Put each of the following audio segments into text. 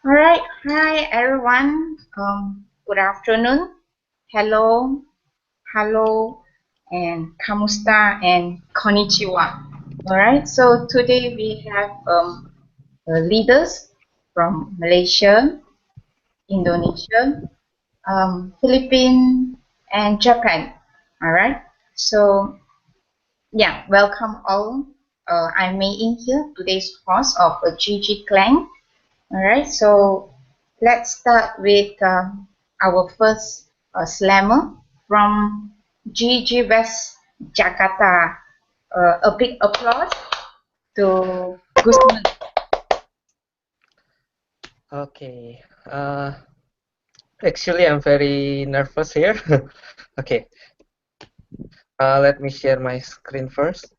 All right. Hi, everyone. Good afternoon. Hello, hello, and kamusta and konnichiwa. All right. So today we have leaders from Malaysia, Indonesia, Philippines, and Japan. All right. So yeah, welcome all. I'm Mei In here, today's host of a GG Clan. All right, so let's start with our first slammer from GG West Jakarta. A big applause to Gusman. Okay. Actually, I'm very nervous here. Okay. Let me share my screen first.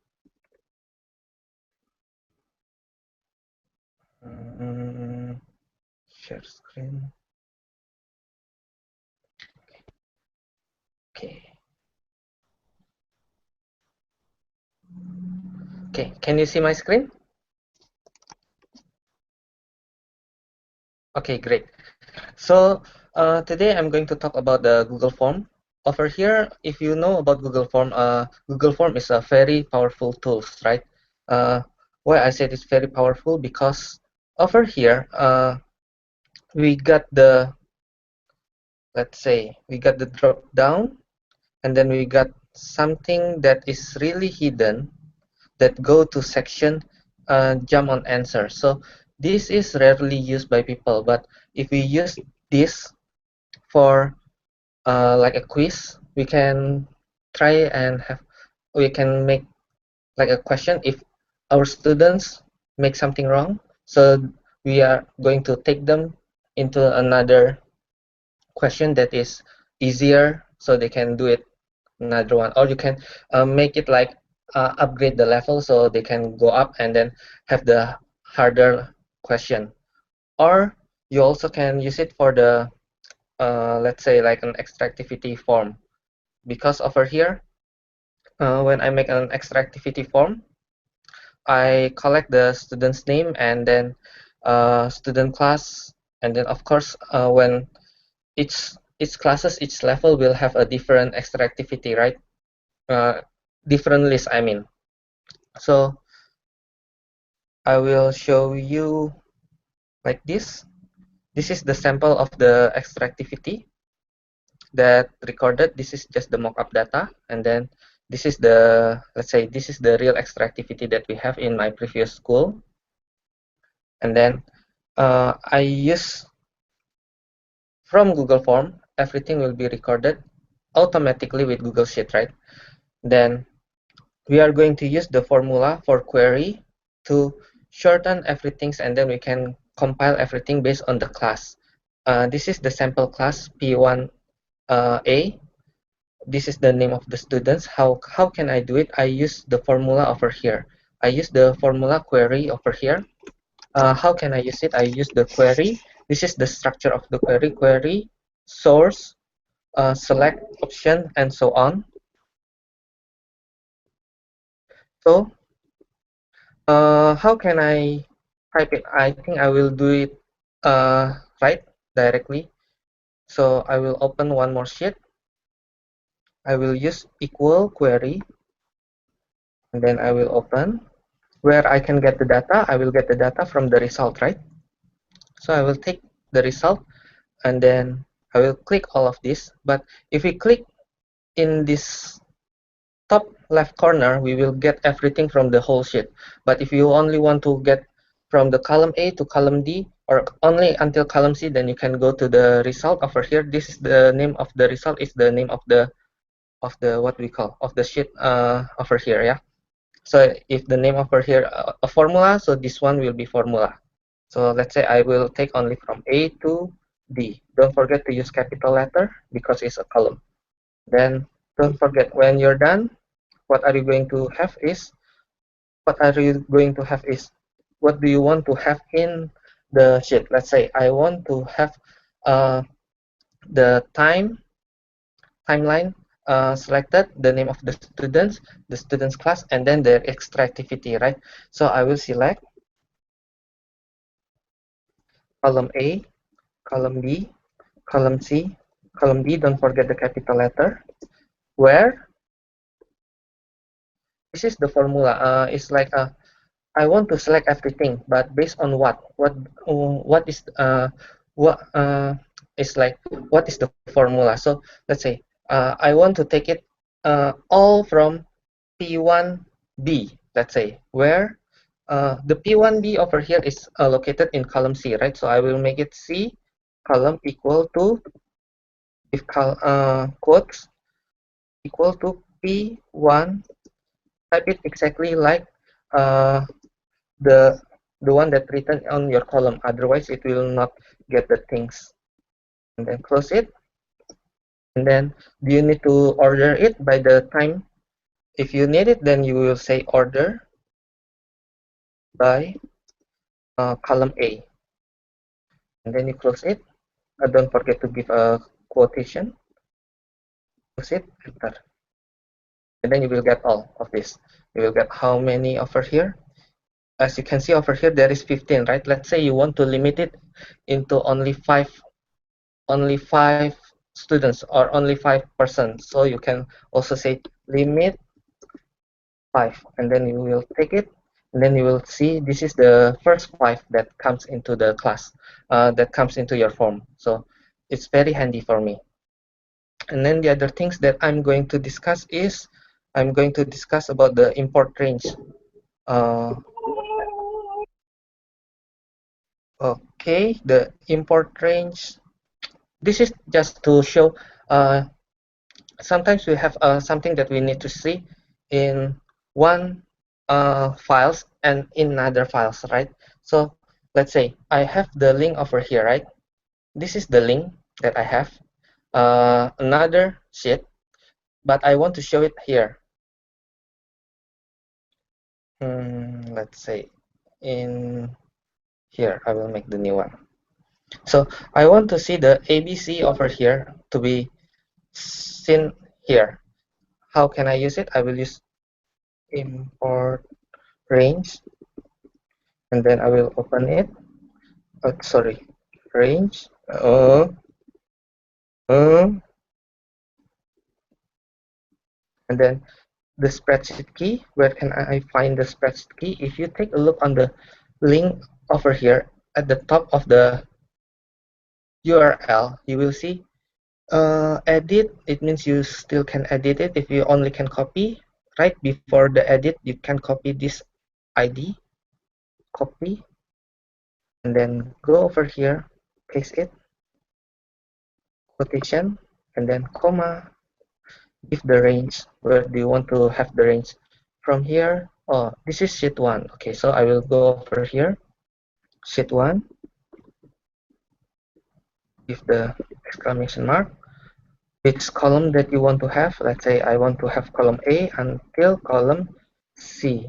Mm, Share screen. Okay. Okay. Can you see my screen? Okay, great. So today I'm going to talk about the Google Form. Over here, if you know about Google Form is a very powerful tool, right? Why I said it's very powerful because over here, we got the let's say we got the drop down, and then we got something that is really hidden that go to section jump on answer. So this is rarely used by people, but if we use this for like a quiz, we can try and we can make like a question if our students make something wrong, so we are going to take them into another question that is easier so they can do it another one, or you can make it like upgrade the level so they can go up and then have the harder question. Or you also can use it for the let's say like an extra activity form, because over here when I make an extra activity form, I collect the student's name and then student class, and then of course when each classes, each level will have a different extra activity, right? uh, Different list, I mean. So I will show you like this. This is the sample of the extra activity that recorded. This is just the mockup data, and then this is the, let's say this is the real extra activity that we have in my previous school. And then I use from Google Form, everything will be recorded automatically with Google Sheet, right? Then we are going to use the formula for query to shorten everything, and then we can compile everything based on the class. This is the sample class P1A. This is the name of the students. How can I do it? I use the formula over here. I use the formula query over here. How can I use it? I use the query. This is the structure of the query. Query, source, select option, and so on. So how can I type it? I think I will do it right directly. So I will open one more sheet. I will use equal query, and then I will open where I can get the data. I will get the data from the result, right? So I will take the result, and then I will click all of this. But if we click in this top left corner, we will get everything from the whole sheet. But if you only want to get from the column A to column D, or only until column C, then you can go to the result over here. This is the name of the result, is the name of the what we call of the sheet over here, yeah. So if the name over here a formula, so this one will be formula. So let's say I will take only from A to D. Don't forget to use capital letter because it's a column. Then don't forget, when you're done, what are you going to have is what do you want to have in the sheet. Let's say I want to have uh, the timeline selected, the name of the students class, and then their extra activity, right? So I will select, column A, column B, column C, column D, don't forget the capital letter, where this is the formula. It's like I want to select everything, but based on what? What is what is like what is the formula? So let's say I want to take it all from P1B, let's say, where the P1B over here is located in column C, right? So I will make it C column equal to, if quotes equal to P1, type it exactly like uh, the one that written on your column, otherwise it will not get the things. And then close it, and then do you need to order it by the time? If you need it, then you will say order by column A, and then you close it. Don't forget to give a quotation. Close it, enter, and then you will get all of this. You will get how many over here? As you can see over here, there is 15, right? Let's say you want to limit it into only five students or only 5%. So you can also say limit 5, and then you will take it, and then you will see this is the first 5 that comes into the class, that comes into your form. So it's very handy for me. And then the other things that I'm going to discuss is I'm going to discuss about the import range. Uh, okay, the import range. This is just to show sometimes we have something that we need to see in one files and in other files, right? So let's say I have the link over here, right? This is the link that I have, another sheet, but I want to show it here. Let's say in here, I will make the new one. So I want to see the ABC over here to be seen here. How can I use it? I will use import range, and then I will open it. Sorry, range. And then the spreadsheet key. Where can I find the spreadsheet key? If you take a look on the link over here at the top of the URL, you will see edit. It means you still can edit it. If you only can copy, right before the edit, you can copy this ID, copy, and then go over here, paste it, quotation, and then comma, give the range. Where do you want to have the range? From here, oh, this is sheet 1. Okay, so I will go over here, sheet 1, give the exclamation mark, which column that you want to have. Let's say I want to have column A until column C.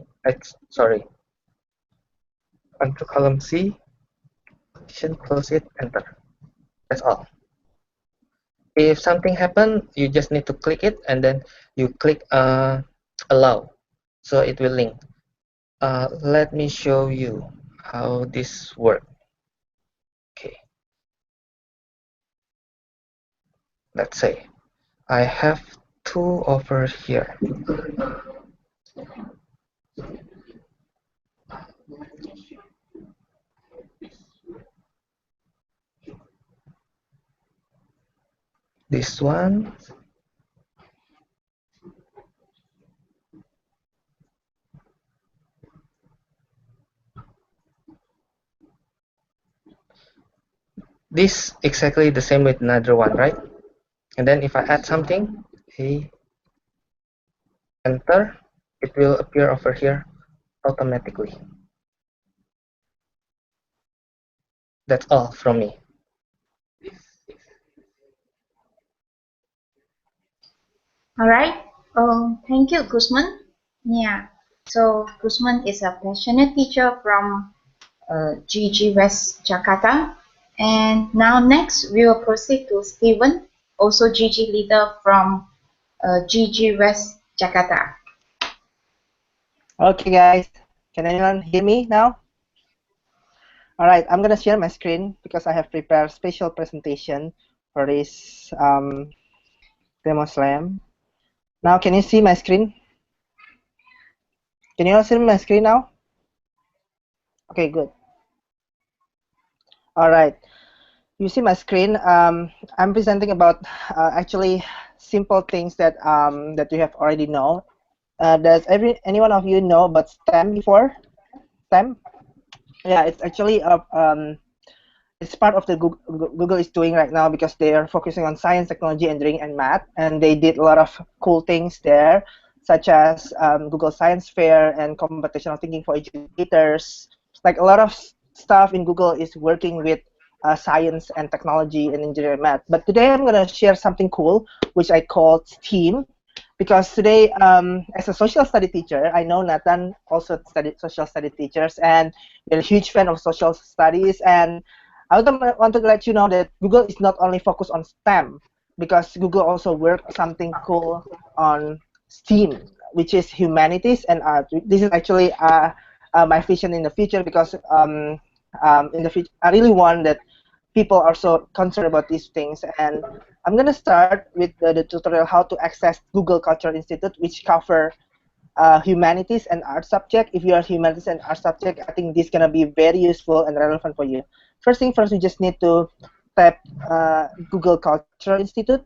Sorry, until column C, quotation, close it, enter. That's all. If something happen, you just need to click it, and then you click allow, so it will link. Let me show you how this works. Okay, let's say I have 2 over here. This one, this exactly the same with another one, right? And then if I add something, hey, enter, it will appear over here automatically. That's all from me. All right. Thank you, Guzman. Yeah. So Guzman is a passionate teacher from GG West Jakarta. And now next we will proceed to Steven, also GG leader from GG West Jakarta. Okay, guys. Can anyone hear me now? All right, I'm gonna share my screen because I have prepared special presentation for this demo slam. Now, can you see my screen? Can you all see my screen now? Okay, good. All right, you see my screen. I'm presenting about actually simple things that that you have already know. Does any one of you know about STEM before? STEM? Yeah, it's actually a it's part of the Google is doing right now because they are focusing on science, technology, engineering, and math, and they did a lot of cool things there, such as Google Science Fair and computational thinking for educators. Like a lot of stuff in Google is working with science and technology and engineering and math. But today I'm gonna share something cool, which I call STEAM, because today, as a social study teacher, I know Nathan also studied social study teachers, and we're a huge fan of social studies. And I want to let you know that Google is not only focused on STEM, because Google also worked something cool on STEAM, which is humanities and art. This is actually my vision in the future, because in the future, I really want that people are so concerned about these things. And I'm gonna start with the tutorial how to access Google Cultural Institute, which cover humanities and art subject. If you are humanities and art subject, I think this is gonna be very useful and relevant for you. First thing first, we just need to tap Google Cultural Institute.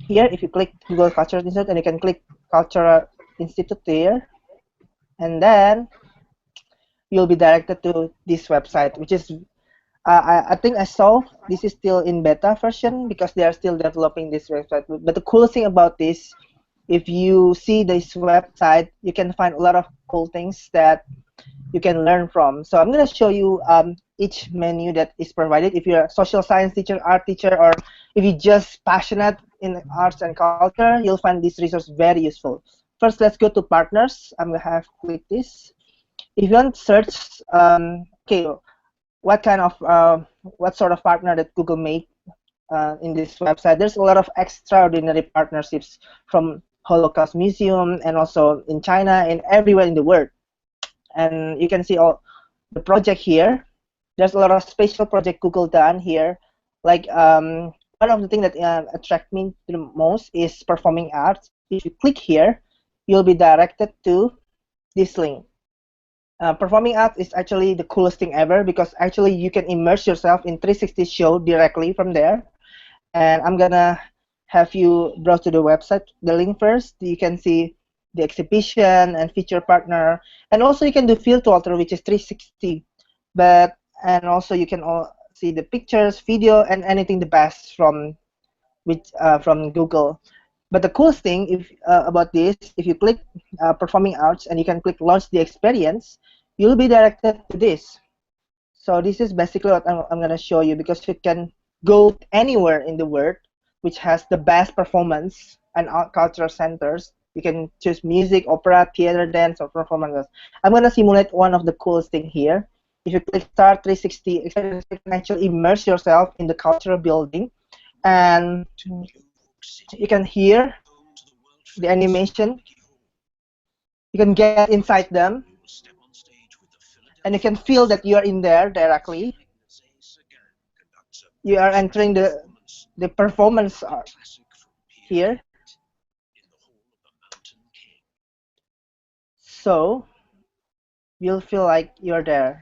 Here, if you click Google Cultural Institute, and you can click Cultural Institute there, and then you'll be directed to this website, which is I think I saw this is still in beta version because they are still developing this website. But the cool thing about this, if you see this website, you can find a lot of cool things that you can learn from. So I'm going to show you each menu that is provided. If you're a social science teacher, art teacher, or if you're just passionate in arts and culture, you'll find this resource very useful. First, let's go to partners. I'm going to have click this. If you want to search, okay, what sort of partner that Google made in this website. There's a lot of extraordinary partnerships from Holocaust Museum and also in China and everywhere in the world. And you can see all the project here. There's a lot of special project Google done here. Like one of the things that attract me the most is performing arts. If you click here, you'll be directed to this link. Performing arts is actually the coolest thing ever because actually you can immerse yourself in 360 show directly from there. And I'm gonna have you browse to the website, the link first. You can see the exhibition and feature partner, and also you can do field alter, which is 360. And also you can all see the pictures, video, and anything the best from from Google. But the coolest thing about this, if you click performing arts and you can click launch the experience, you'll be directed to this. So this is basically what I'm going to show you, because you can go anywhere in the world which has the best performance and art cultural centers. You can choose music, opera, theater, dance, or performances. I'm going to simulate one of the coolest thing here. If you click Start 360 experience, you can actually immerse yourself in the cultural building, and you can hear the animation. You can get inside them, and you can feel that you are in there directly. You are entering the performance art here. So you'll feel like you're there.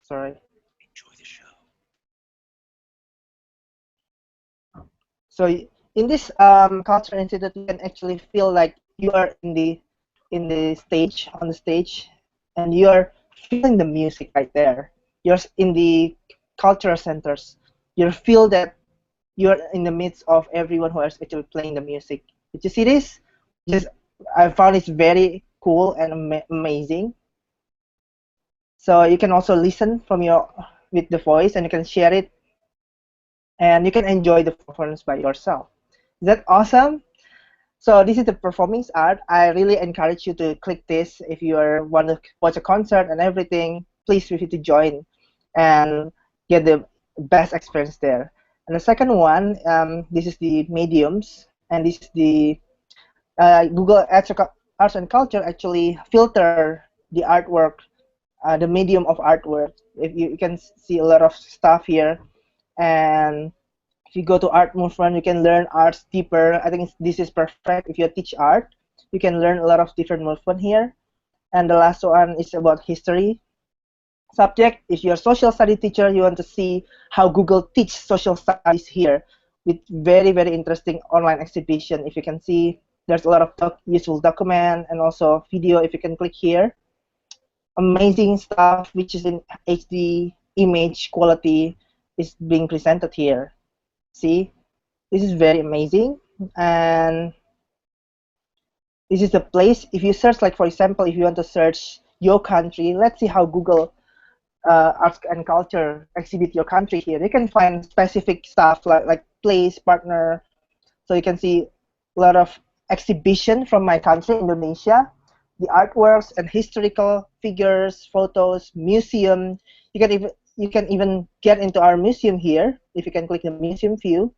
Sorry. So in this cultural institute, you can actually feel like you are in the stage, on the stage, and you are feeling the music right there. You're in the cultural centers. You feel that you're in the midst of everyone who is actually playing the music. Did you see this? Just I found it very cool and amazing. So you can also listen from your with the voice, and you can share it, and you can enjoy the performance by yourself. Is that awesome? So this is the performance art. I really encourage you to click this if you want to watch a concert and everything. Please feel free to join and get the best experience there. And the second one, this is the mediums, and this is the Google Arts and Culture actually filter the artwork, the medium of artwork. If you can see a lot of stuff here, and if you go to art movement, you can learn arts deeper. I think this is perfect if you teach art. You can learn a lot of different movement here. And the last one is about history subject. If you're a social study teacher, you want to see how Google teach social studies here with very, very interesting online exhibition. If you can see, there's a lot of useful document and also video if you can click here. Amazing stuff which is in HD image quality is being presented here. See, this is very amazing. And this is the place. If you search, like for example, if you want to search your country, let's see how Google arts and culture exhibit your country here. You can find specific stuff like place, partner. So you can see a lot of exhibition from my country, Indonesia. The artworks and historical figures, photos, museum. You can even get into our museum here. If you can click the museum view,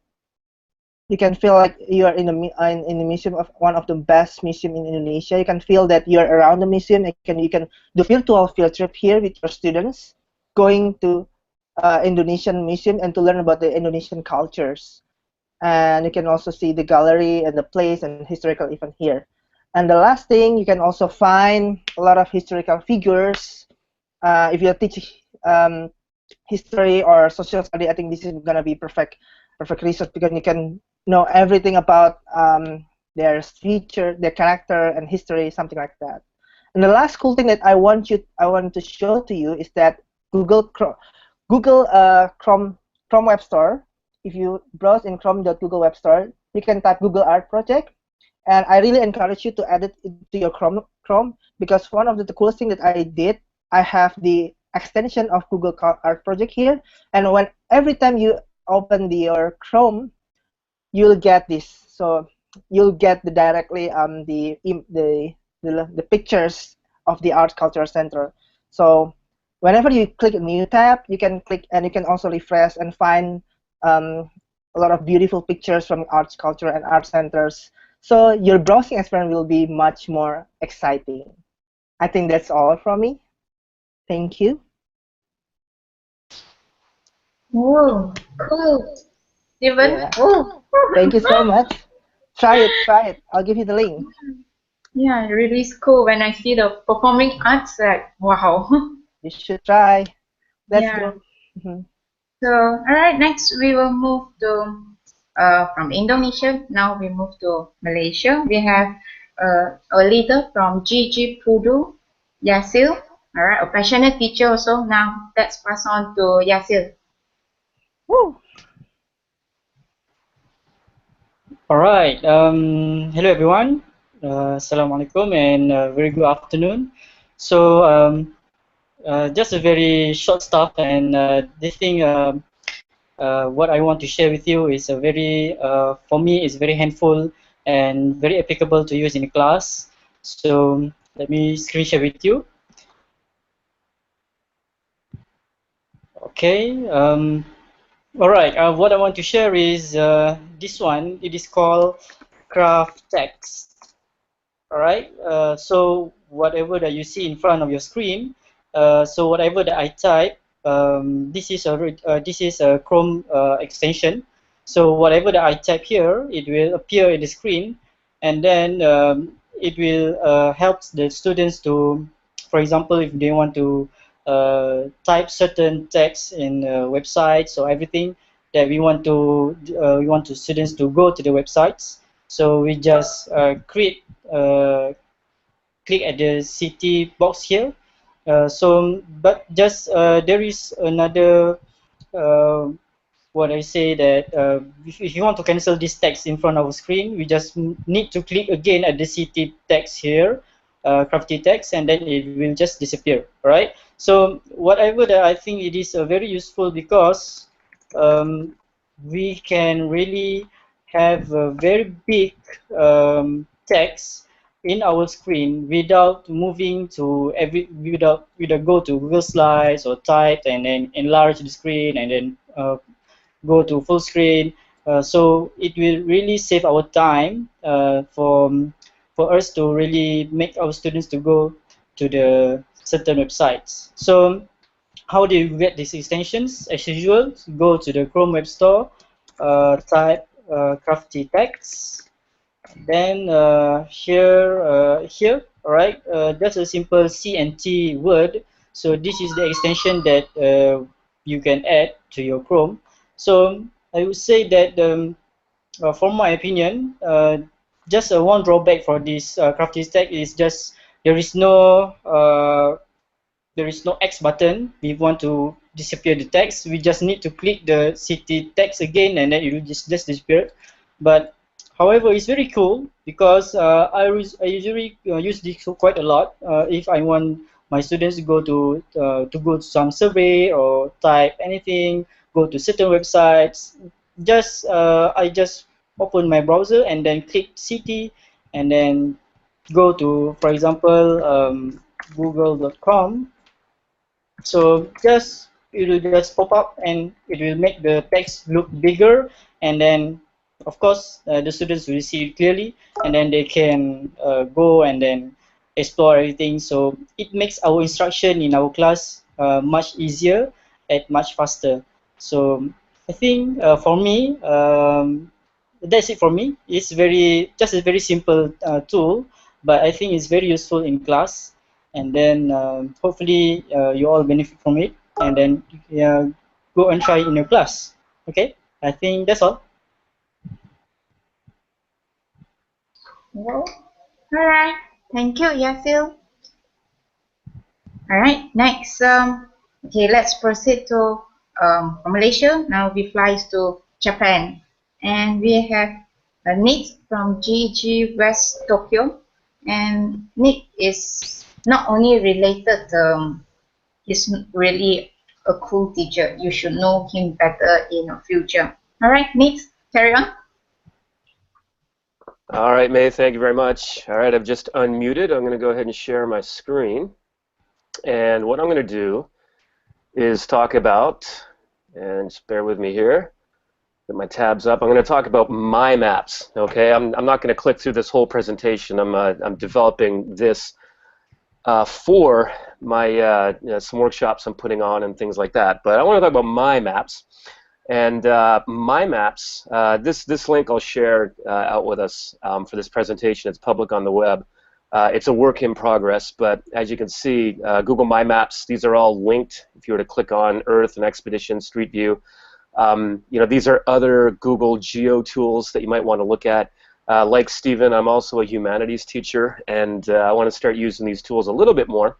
you can feel like you are in the museum of one of the best museum in Indonesia. You can feel that you're around the museum. You can do virtual field trip here with your students, going to Indonesian museum and to learn about the Indonesian cultures. And you can also see the gallery and the place and historical event here. And the last thing, you can also find a lot of historical figures. If you teach history or social study, I think this is gonna be perfect research because you can know everything about their feature, their character and history, something like that. And the last cool thing that I want to show to you is that Google Chrome Web Store. If you browse in Chrome.Google Web Store, you can type Google Art Project, and I really encourage you to add it to your Chrome because one of the coolest thing that I did, I have the extension of Google Art Project here, and every time you open your Chrome, you'll get this. So you'll get directly the pictures of the Art Culture Center. So whenever you click a new tab, you can click and you can also refresh and find a lot of beautiful pictures from arts, culture, and art centers. So your browsing experience will be much more exciting. I think that's all from me. Thank you. Whoa, cool. Steven? Yeah. Oh. Thank you so much. Try it. I'll give you the link. Yeah, really cool. When I see the performing arts, like wow. You should try. Let's Yeah. go. Mhm. So, all right, next we will move to from Indonesia. Now we move to Malaysia. We have a leader from GEG Pudu, Yasil. All right, a passionate teacher also. Now let's pass on to Yasil. Woo. All right. Hello, everyone. Assalamualaikum and very good afternoon. So, just a very short stuff, and this thing, what I want to share with you is a very, for me, is very handful and very applicable to use in class. So, let me screen share with you. Okay. All right. What I want to share is this one. It is called craft text. All right. So whatever that you see in front of your screen, so whatever that I type, this is a Chrome extension. So whatever that I type here, it will appear in the screen, and then it will help the students to, for example, if they want to type certain text in websites, so everything that we want to students to go to the websites. So we just click at the city box here. But just there is another uh, what I say that if you want to cancel this text in front of the screen, we just need to click again at the city text here, crafty text, and then it will just disappear. Right? So whatever that I think it is very useful because um, we can really have a very big text in our screen without moving to without go to Google Slides or type and then enlarge the screen and then go to full screen. So it will really save our time for us to really make our students to go to the certain websites. So how do you get these extensions? As usual, go to the Chrome Web Store, type Crafty Text, then here, all right, that's a simple C and T word. So this is the extension that you can add to your Chrome. So I would say that from my opinion, just one drawback for this Crafty Text is just there is no X button. We want to disappear the text. We just need to click the city text again, and then it will just disappear. But however, it's very cool because I usually use this quite a lot. If I want my students to go to some survey or type anything, go to certain websites, I just open my browser and then click city, and then go to, for example, google.com. So just it will just pop up and it will make the text look bigger, and then of course the students will see it clearly, and then they can go and then explore everything. So it makes our instruction in our class much easier and much faster. So I think for me, that's it for me. It's just a very simple tool, but I think it's very useful in class, and then hopefully you all benefit from it, and then go and try in your class. Okay, I think that's all. Well, all right. Thank you, Yasil. All right. Next, okay, let's proceed to from Malaysia. Now we fly to Japan, and we have Nick from GEG West Tokyo. And Nick is not only related, he's really a cool teacher. You should know him better in the future. All right, Nick, carry on. All right, May, thank you very much. All right, I've just unmuted. I'm going to go ahead and share my screen. And what I'm going to do is talk about, and just bear with me here, get my tabs up. I'm going to talk about my maps. Okay, I'm not going to click through this whole presentation. I'm developing this for my some workshops I'm putting on and things like that. But I want to talk about my maps. And my maps, this link I'll share out with us for this presentation. It's public on the web. It's a work in progress, but as you can see, Google My Maps, these are all linked. If you were to click on Earth and Expedition, Street View, these are other Google Geo tools that you might want to look at. Like Stephen, I'm also a humanities teacher, and I want to start using these tools a little bit more.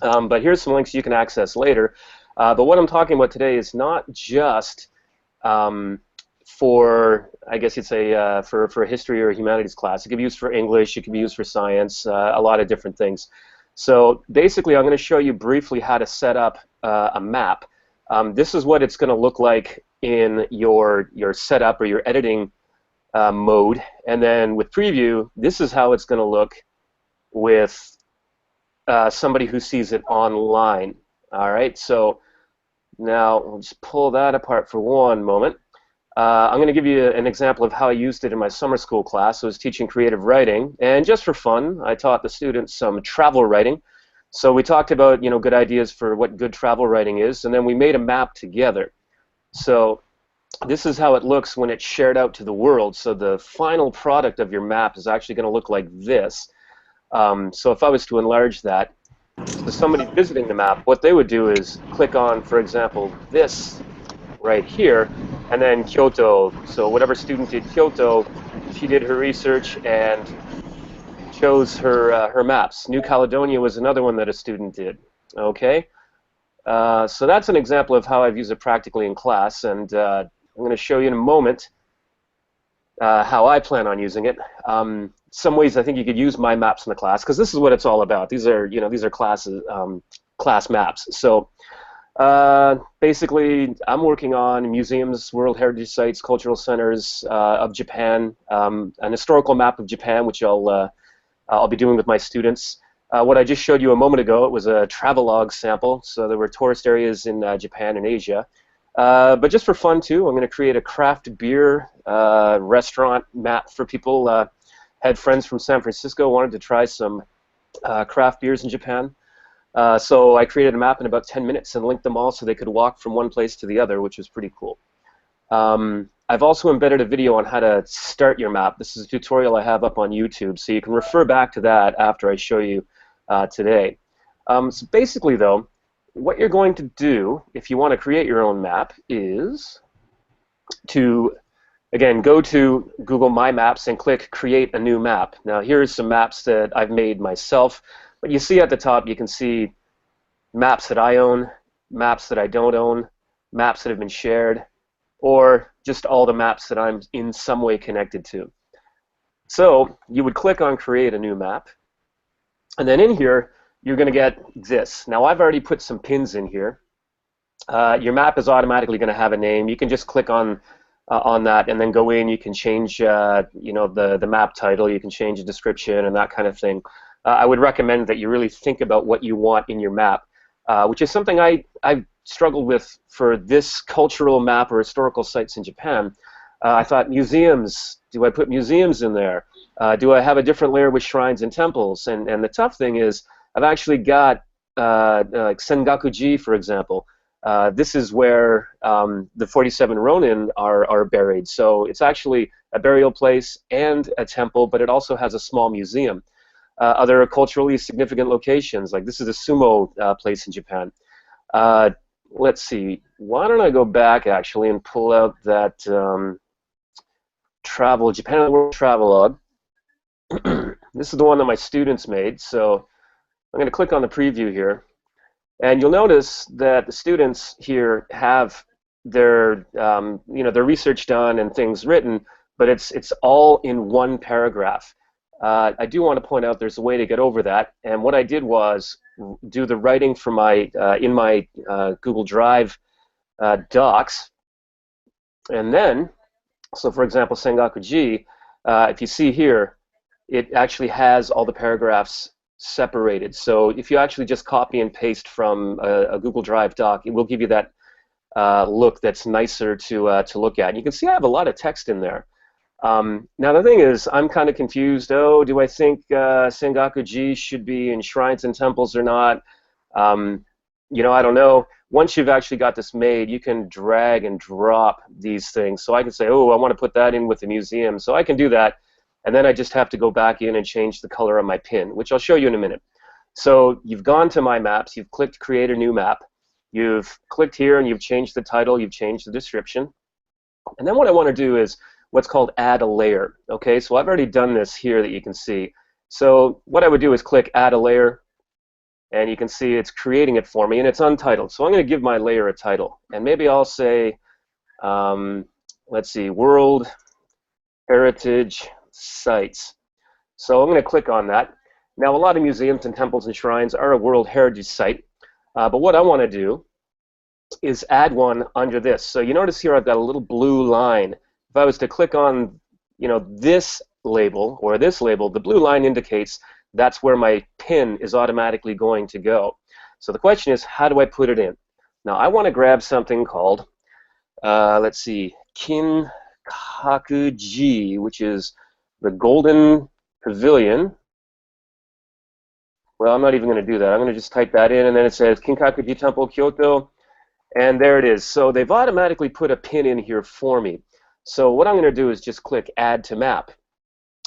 But here's some links you can access later. But what I'm talking about today is not just for, I guess you'd say, for a history or a humanities class. It could be used for English, it could be used for science, a lot of different things. So basically, I'm going to show you briefly how to set up a map. This is what it's going to look like in your setup or your editing mode. And then with preview, this is how it's going to look with somebody who sees it online. All right, so now we'll just pull that apart for one moment. I'm going to give you an example of how I used it in my summer school class. I was teaching creative writing, and just for fun, I taught the students some travel writing. So we talked about, good ideas for what good travel writing is, and then we made a map together. So this is how it looks when it's shared out to the world. So the final product of your map is actually going to look like this. So if I was to enlarge that, so somebody visiting the map, what they would do is click on, for example, this right here, and then Kyoto. So whatever student did Kyoto, she did her research and chose her maps. New Caledonia was another one that a student did. Okay, so that's an example of how I've used it practically in class, and I'm going to show you in a moment how I plan on using it. Some ways I think you could use my maps in the class, because this is what it's all about. These are, these are class maps. So basically, I'm working on museums, World Heritage Sites, cultural centers of Japan, an historical map of Japan, which I'll be doing with my students. What I just showed you a moment ago, it was a travelogue sample. So there were tourist areas in Japan and Asia. But just for fun too, I'm going to create a craft beer restaurant map for people. Had friends from San Francisco wanted to try some craft beers in Japan. So I created a map in about 10 minutes and linked them all so they could walk from one place to the other, which was pretty cool. I've also embedded a video on how to start your map. This is a tutorial I have up on YouTube, so you can refer back to that after I show you today. So basically, though, what you're going to do if you want to create your own map is to, again, go to Google My Maps and click Create a New Map. Now, here's some maps that I've made myself. But you see at the top, you can see maps that I own, maps that I don't own, maps that have been shared, or just all the maps that I'm in some way connected to. So you would click on Create a New Map, and then in here, you're going to get this. Now, I've already put some pins in here. Your map is automatically going to have a name. You can just click on that and then go in. You can change the map title. You can change the description and that kind of thing. I would recommend that you really think about what you want in your map, which is something I've struggled with for this cultural map or historical sites in Japan. I thought museums, do I put museums in there? Do I have a different layer with shrines and temples? And the tough thing is I've actually got like Sengaku-ji, for example. This is where the 47 Ronin are buried. So it's actually a burial place and a temple, but it also has a small museum. Other culturally significant locations, like this is a sumo place in Japan. Let's see, why don't I go back actually and pull out that Japan World Travelogue. This is the one that my students made, so I'm going to click on the preview here. And you'll notice that the students here have their their research done and things written, but it's all in one paragraph. I do want to point out there's a way to get over that, and what I did was do the writing for my in my Google Drive docs, and then, so for example, Sengaku-ji, if you see here, it actually has all the paragraphs separated. So if you actually just copy and paste from a Google Drive doc, it will give you that look that's nicer to look at. And you can see I have a lot of text in there. Now the thing is, I'm kind of confused. Oh, do I think Sengaku-ji should be in shrines and temples or not? I don't know. Once you've actually got this made, you can drag and drop these things. So I can say, oh, I want to put that in with the museum. So I can do that. And then I just have to go back in and change the color of my pin, which I'll show you in a minute. So you've gone to My Maps, you've clicked Create a New Map, you've clicked here and you've changed the title, you've changed the description. And then what I want to do is what's called Add a Layer. Okay, so I've already done this here that you can see. So what I would do is click Add a Layer, and you can see it's creating it for me, and it's untitled. So I'm going to give my layer a title, and maybe I'll say, let's see, World Heritage Sites. So I'm going to click on that. Now, a lot of museums and temples and shrines are a World Heritage Site, but what I want to do is add one under this. So you notice here I've got a little blue line. If I was to click on, this label or this label, the blue line indicates that's where my pin is automatically going to go. So the question is, how do I put it in? Now, I want to grab something called, let's see, Kinkaku-ji, which is the Golden Pavilion. Well, I'm not even going to do that. I'm going to just type that in, and then it says Kinkaku-ji Temple, Kyoto, and there it is. So they've automatically put a pin in here for me. So what I'm going to do is just click Add to Map.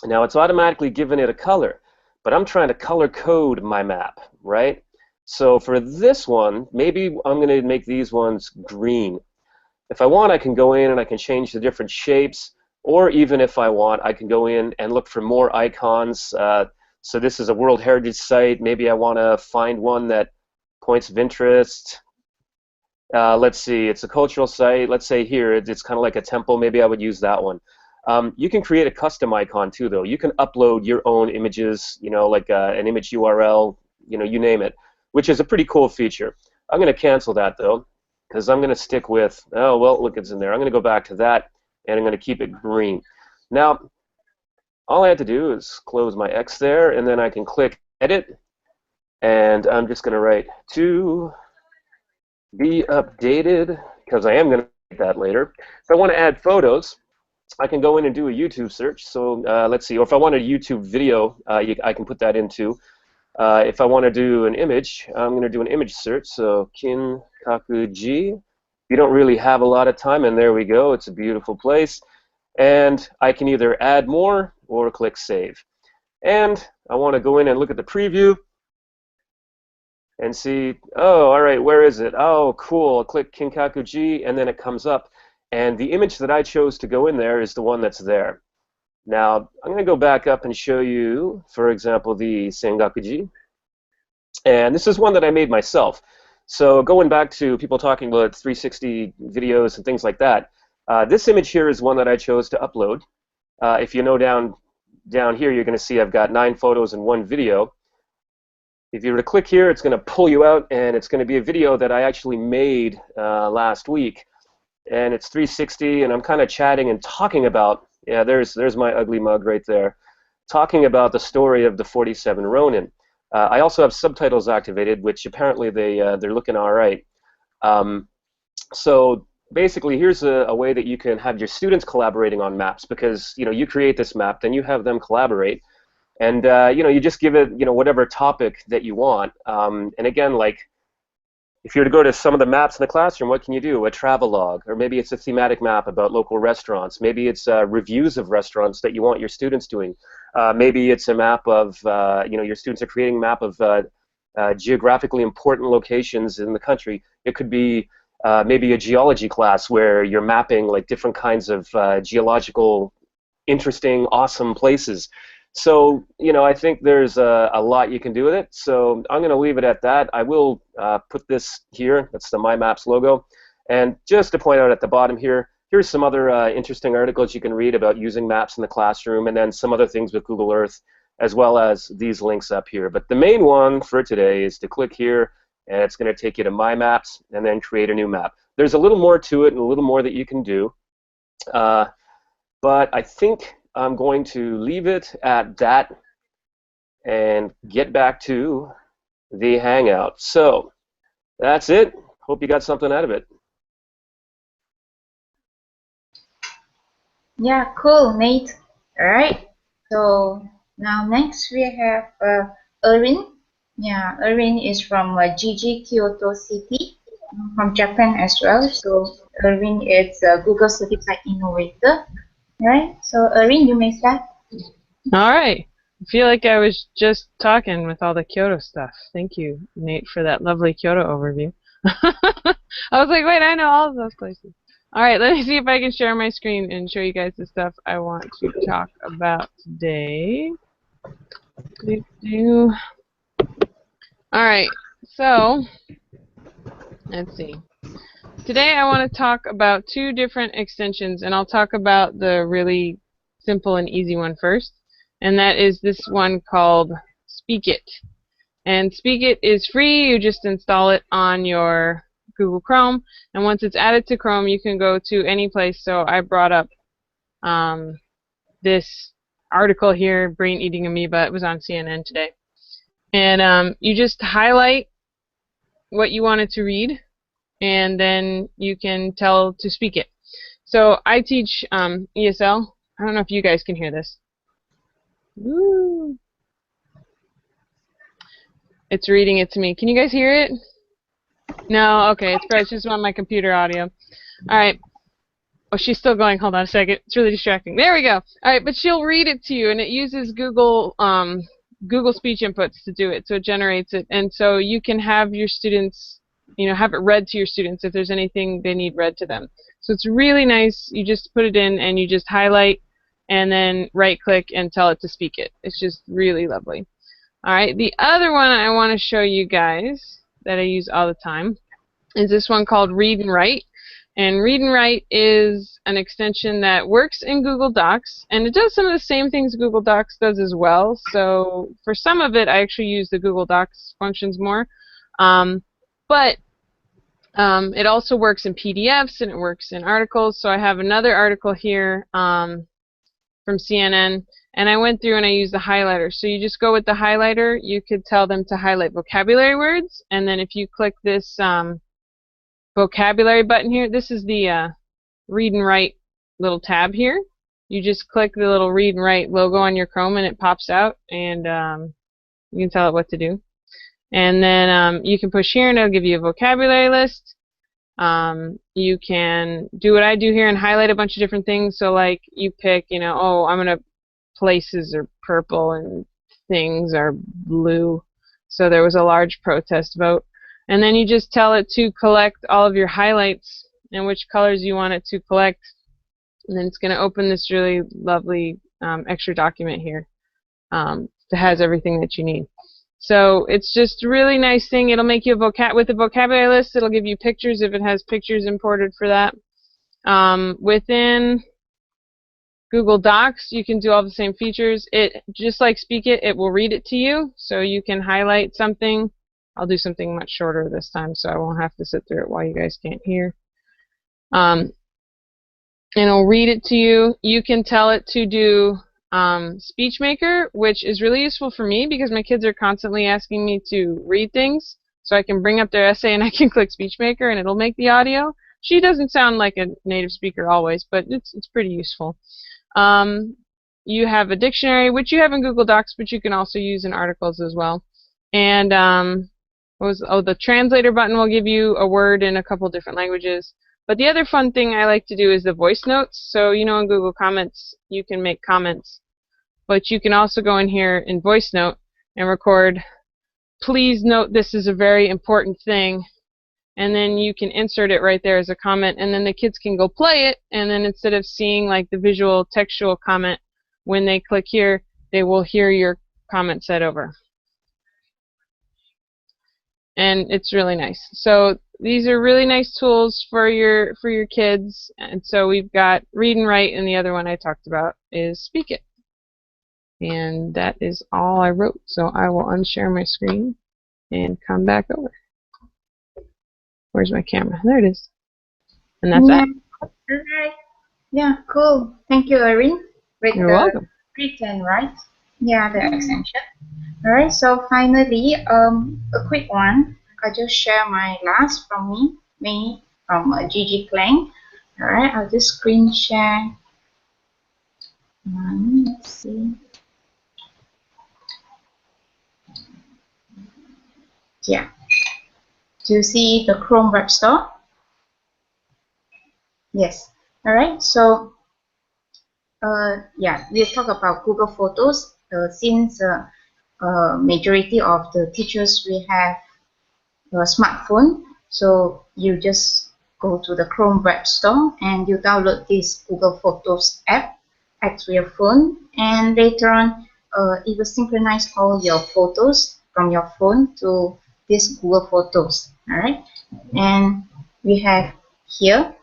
Now, it's automatically given it a color, but I'm trying to color code my map, right? So for this one, maybe I'm going to make these ones green. If I want, I can go in and I can change the different shapes, or even if I want, I can go in and look for more icons. So this is a World Heritage Site. Maybe I want to find one that points of interest. Let's see, it's a cultural site. Let's say here, it's kind of like a temple. Maybe I would use that one. You can create a custom icon too, though. You can upload your own images, like an image URL, you name it, which is a pretty cool feature. I'm going to cancel that, though, because I'm going to stick with, oh, well, look, it's in there. I'm going to go back to that, and I'm going to keep it green. Now, all I have to do is close my X there, and then I can click Edit, and I'm just going to write be updated, because I am going to do that later. If I want to add photos, I can go in and do a YouTube search. So let's see, or if I want a YouTube video, I can put that into. If I want to do an image, I'm going to do an image search. So Kinkakuji. You don't really have a lot of time, and there we go. It's a beautiful place. And I can either add more or click Save. And I want to go in and look at the preview and see, oh, all right, where is it? Oh, cool. I'll click Kinkakuji, and then it comes up. And the image that I chose to go in there is the one that's there. Now, I'm going to go back up and show you, for example, the Sengakuji. And this is one that I made myself. So going back to people talking about 360 videos and things like that, this image here is one that I chose to upload. If you know down here, you're going to see I've got 9 photos and 1 video. If you were to click here, it's going to pull you out, and it's going to be a video that I actually made last week. And it's 360, and I'm kind of chatting and talking about, yeah, there's my ugly mug right there, talking about the story of the 47 Ronin. I also have subtitles activated, which apparently they're looking all right. So basically, here's a way that you can have your students collaborating on maps, because you create this map, then you have them collaborate, and you just give it whatever topic that you want. And again, like, if you were to go to some of the maps in the classroom, what can you do? A travelogue, or maybe it's a thematic map about local restaurants. Maybe it's reviews of restaurants that you want your students doing. Maybe it's a map of, your students are creating a map of geographically important locations in the country. It could be maybe a geology class where you're mapping like different kinds of geological, interesting, awesome places. So, I think there's a lot you can do with it. So I'm going to leave it at that. I will put this here. That's the My Maps logo. And just to point out at the bottom here, here's some other interesting articles you can read about using maps in the classroom, and then some other things with Google Earth, as well as these links up here. But the main one for today is to click here, and it's going to take you to My Maps, and then create a new map. There's a little more to it and a little more that you can do. But I think I'm going to leave it at that and get back to the Hangout. So that's it. Hope you got something out of it. Yeah, cool, Nate. All right. So now next we have Erwin. Yeah, Erwin is from GG Kyoto City, from Japan as well. So Erwin is a Google Certified Innovator. All right. So Erwin, you may start. All right. I feel like I was just talking with all the Kyoto stuff. Thank you, Nate, for that lovely Kyoto overview. I was like, wait, I know all of those places. All right, let me see if I can share my screen and show you guys the stuff I want to talk about today. All right, so let's see. Today I want to talk about 2 different extensions, and I'll talk about the really simple and easy one first, and that is this one called Speakit. And Speakit is free. You just install it on your Google Chrome, and once it's added to Chrome, you can go to any place. So I brought up this article here, Brain Eating Amoeba. It was on CNN today. And you just highlight what you wanted to read, and then you can tell to speak it. So I teach ESL. I don't know if you guys can hear this. Woo. It's reading it to me. Can you guys hear it? No? Okay, it's probably just on my computer audio. Alright. Oh, she's still going. Hold on a second. It's really distracting. There we go. Alright, but she'll read it to you, and it uses Google speech inputs to do it, so it generates it. And so you can have your students, have it read to your students if there's anything they need read to them. So it's really nice. You just put it in, and you just highlight, and then right-click and tell it to speak it. It's just really lovely. Alright, the other one I want to show you guys that I use all the time is this one called Read and Write. And Read and Write is an extension that works in Google Docs, and it does some of the same things Google Docs does as well. So for some of it, I actually use the Google Docs functions more. But it also works in PDFs, and it works in articles. So I have another article here from CNN, and I went through and I used the highlighter. So you just go with the highlighter. You could tell them to highlight vocabulary words, and then if you click this vocabulary button here. This is the read and write little tab here. You just click the little read and write logo on your Chrome and it pops out, and you can tell it what to do. And then you can push here and it'll give you a vocabulary list. You can do what I do here and highlight a bunch of different things. So like you pick, you know, oh, I'm gonna places are purple and things are blue. So there was a large protest vote. And then you just tell it to collect all of your highlights and which colors you want it to collect. And then it's going to open this really lovely extra document here that has everything that you need. So it's just a really nice thing. It'll make you with a vocabulary list. It'll give you pictures if it has pictures imported for that. Within Google Docs, you can do all the same features. It just like Speak It, it will read it to you, so you can highlight something. I'll do something much shorter this time, so I won't have to sit through it while you guys can't hear. And it'll read it to you. You can tell it to do SpeechMaker, which is really useful for me because my kids are constantly asking me to read things. So I can bring up their essay and I can click SpeechMaker and it'll make the audio. She doesn't sound like a native speaker always, but it's pretty useful. You have a dictionary, which you have in Google Docs, but you can also use in articles as well. And the translator button will give you a word in a couple different languages. But the other fun thing I like to do is the voice notes. So, you know, in Google Comments, you can make comments. But you can also go in here in voice note and record, please note this is a very important thing. And then you can insert it right there as a comment. And then the kids can go play it. And then instead of seeing like the visual textual comment, when they click here, they will hear your comment said over. And it's really nice. So these are really nice tools for your kids. And so we've got Read and Write, and the other one I talked about is Speak It. And that is all I wrote. So I will unshare my screen and come back over. Where's my camera? There it is. And that's that. Alright. Yeah, cool. Thank you, Erin. With You're the welcome. written, right? Yeah, the extension. Alright, so finally, a quick one. I'll just share my last from me from GG Clang. Alright, I'll just screen share. Let's see. Yeah. Do you see the Chrome Web Store? Yes. Alright, so yeah, we'll talk about Google Photos. Since majority of the teachers we have a smartphone, so you just go to the Chrome Web Store and you download this Google Photos app, add to your phone, and later on it will synchronize all your photos from your phone to this Google Photos. Alright, and we have here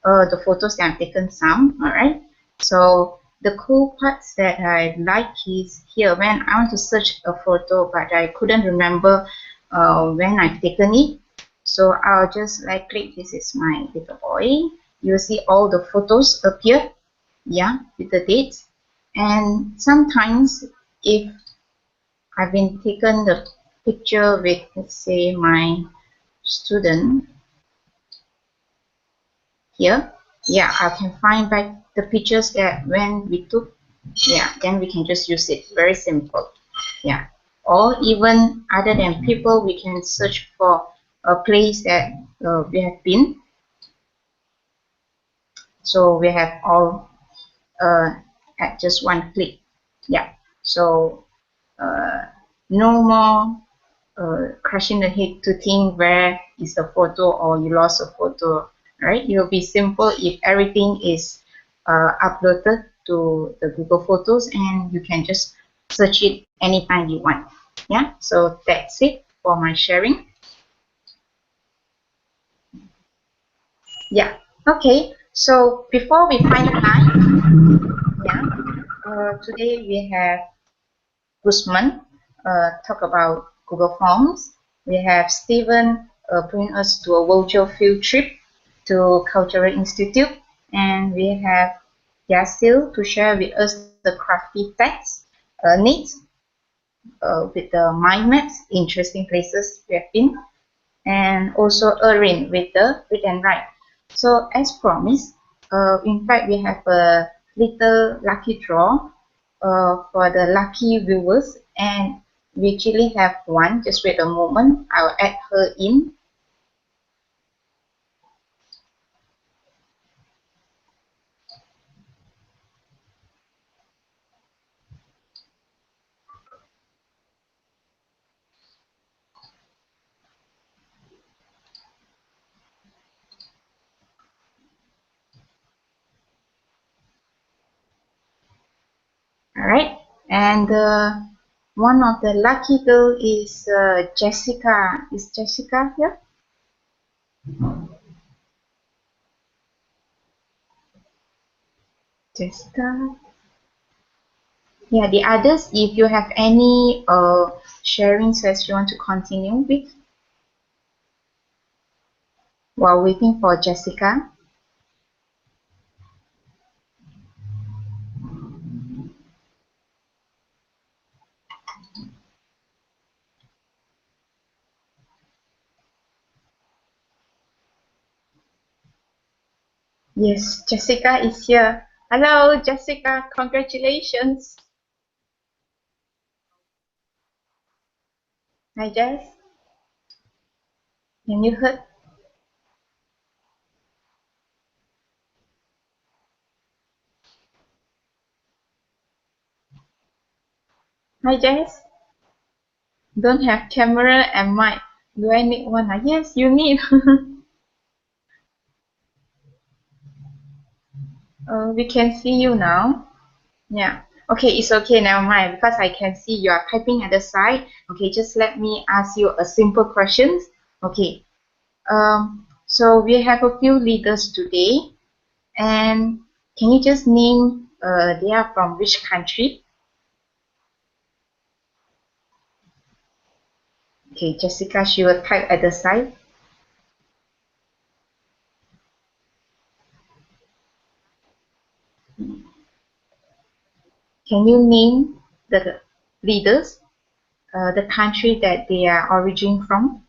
the photos that I've taken some. Alright, so the cool parts that I like is here when I want to search a photo but I couldn't remember when I've taken it. So I'll just like click, this is my little boy. You'll see all the photos appear, yeah, with the dates. And sometimes if I've been taken the picture with, let's say, my student here, yeah, I can find back the pictures that when we took, yeah, then we can just use it. Very simple, yeah. Or even other than people, we can search for a place that we have been. So we have all at just one click, yeah. So no more crushing the head to think where is the photo or you lost a photo, right? It will be simple if everything is uploaded to the Google Photos and you can just search it anytime you want. Yeah, so that's it for my sharing. Yeah, okay, so before we finalize, yeah, today we have Guzman talk about Google Forms. We have Stephen bring us to a virtual field trip to Cultural Institute, and we have Yasil to share with us the crafty text needs with the mind maps, interesting places we have been. and also Erin with the read and write. So as promised, in fact we have a little lucky draw for the lucky viewers, and we actually have one. Just wait a moment, I'll add her in. All right, and one of the lucky girl is Jessica. Is Jessica here? Jessica. Yeah, the others, if you have any sharing session you want to continue with while waiting for Jessica. Yes, Jessica is here. Hello, Jessica. Congratulations. Hi, Jess. Can you hear? Hi, Jess. Don't have camera and mic. Do I need one? Yes, you need. We can see you now. Yeah. Okay, it's okay, never mind, because I can see you are typing at the side. Okay, just let me ask you a simple questions. Okay. So we have a few leaders today, and can you just name they are from which country? Okay, Jessica, she will type at the side. Can you name the leaders, the country that they are origin from?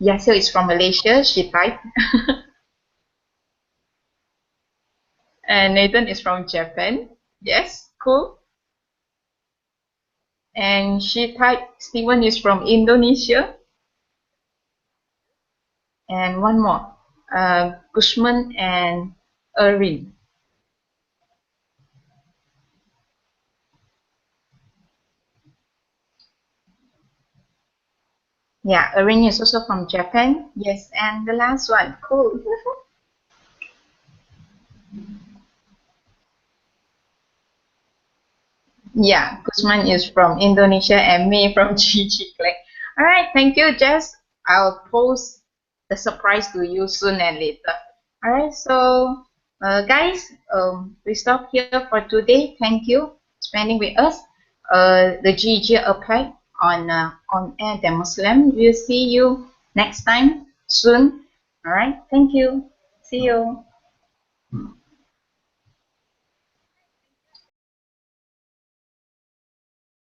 Yasir is from Malaysia, she typed. And Nathan is from Japan. Yes, cool. And she typed Steven is from Indonesia. And one more, Guzman and Erwin. Yeah, Erwin is also from Japan. Yes, and the last one, cool. Yeah, Guzman is from Indonesia and me from GG Click. All right, thank you, Jess. I'll post the surprise to you soon and later. All right, so guys, we stop here for today. Thank you spending with us. The GEG APAC on air demo slam. We'll see you next time soon. All right, thank you. See you.